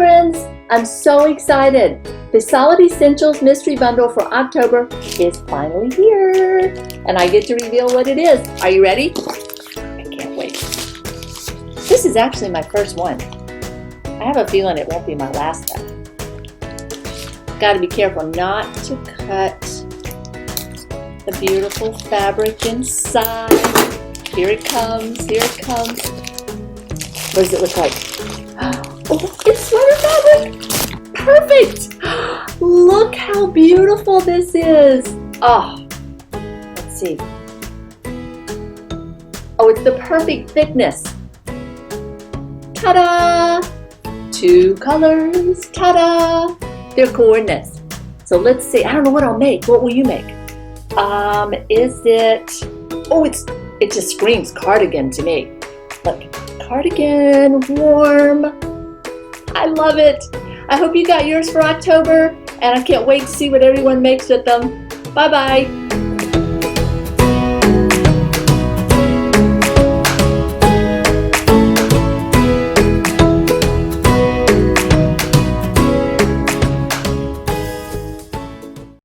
friends, I'm so excited. The Solid Essentials Mystery Bundle for October is finally here, and I get to reveal what it is. Are you ready? I can't wait. This is actually my first one. I have a feeling it won't be my last time. Got to be careful not to cut the beautiful fabric inside. Here it comes, here it comes. What does it look like? Oh, it's sweater fabric! Perfect! Look how beautiful this is! Oh, let's see. Oh, it's the perfect thickness. Ta-da! 2 colors, ta-da! They're coordinates. So let's see, I don't know what I'll make. What will you make? Is it, oh, it just screams cardigan to me. Look, cardigan, warm. I love it. I hope you got yours for October, and I can't wait to see what everyone makes with them. Bye-bye.